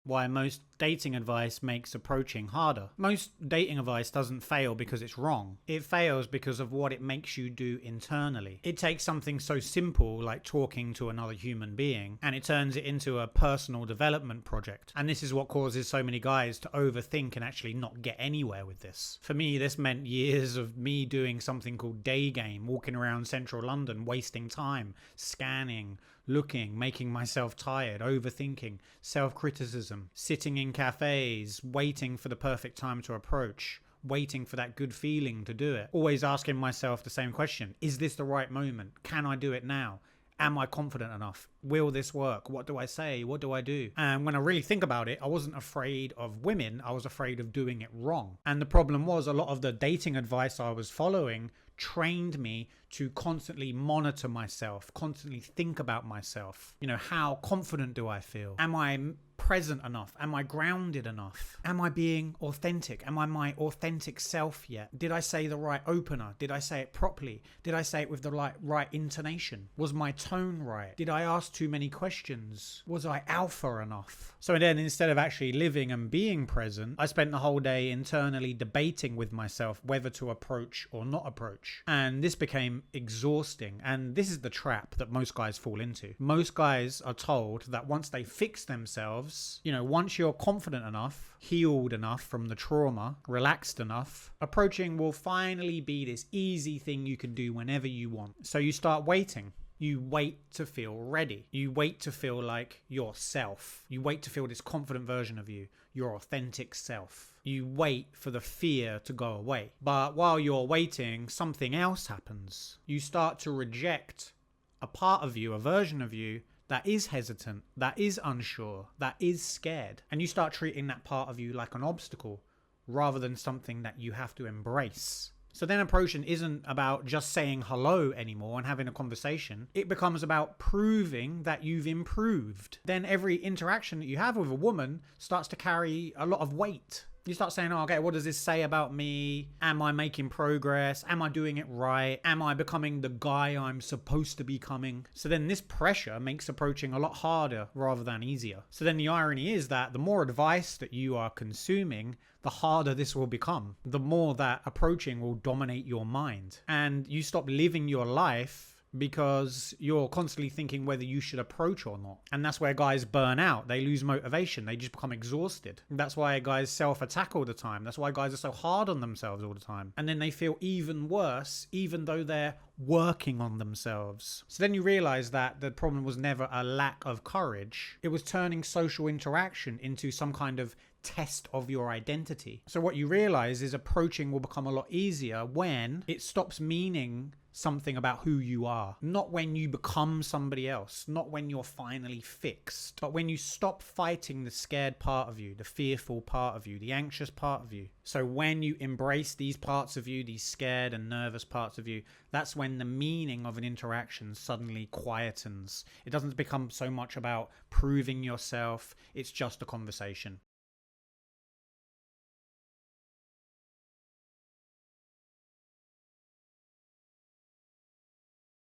why most dating advice makes approaching harder. Most dating advice doesn't fail because it's wrong. It fails because of what it makes you do internally. It takes something so simple like talking to another human being and it turns it into a personal development project. And this is what causes so many guys to overthink and actually not get anywhere with this. For me, this meant years of me doing something called day game, walking around central London, wasting time, scanning, looking, making myself tired, overthinking, self-criticism, sitting in cafes, waiting for the perfect time to approach, waiting for that good feeling to do it. Always asking myself the same question. Is this the right moment? Can I do it now? Am I confident enough? Will this work? What do I say? What do I do? And when I really think about it, I wasn't afraid of women. I was afraid of doing it wrong. And the problem was a lot of the dating advice I was following trained me to constantly monitor myself, constantly think about myself. You know, how confident do I feel? Am I present enough? Am I grounded enough? Am I being authentic? Am I my authentic self yet? Did I say the right opener? Did I say it properly? Did I say it with the right intonation? Was my tone right? Did I ask too many questions? Was I alpha enough? So then instead of actually living and being present, I spent the whole day internally debating with myself whether to approach or not approach. And this became exhausting. And this is the trap that most guys fall into. Most guys are told that once they fix themselves, you know, once you're confident enough, healed enough from the trauma, relaxed enough, approaching will finally be this easy thing you can do whenever you want. So you start waiting. You wait to feel ready. You wait to feel like yourself. You wait to feel this confident version of you, your authentic self. You wait for the fear to go away. But while you're waiting, something else happens. You start to reject a part of you, a version of you that is hesitant, that is unsure, that is scared. And you start treating that part of you like an obstacle rather than something that you have to embrace. So then approaching isn't about just saying hello anymore and having a conversation. It becomes about proving that you've improved. Then every interaction that you have with a woman starts to carry a lot of weight. You start saying, oh, okay, what does this say about me? Am I making progress? Am I doing it right? Am I becoming the guy I'm supposed to be becoming? So then this pressure makes approaching a lot harder rather than easier. So then the irony is that the more advice that you are consuming, the harder this will become. The more that approaching will dominate your mind. And you stop living your life because you're constantly thinking whether you should approach or not. And that's where guys burn out. They lose motivation. They just become exhausted. That's why guys self-attack all the time. That's why guys are so hard on themselves all the time. And then they feel even worse, even though they're working on themselves. So then you realize that the problem was never a lack of courage. It was turning social interaction into some kind of test of your identity. So what you realize is approaching will become a lot easier when it stops meaning something about who you are. Not when you become somebody else, not when you're finally fixed, but when you stop fighting the scared part of you, the fearful part of you, the anxious part of you. So when you embrace these parts of you, these scared and nervous parts of you, that's when the meaning of an interaction suddenly quietens. It doesn't become so much about proving yourself, it's just a conversation.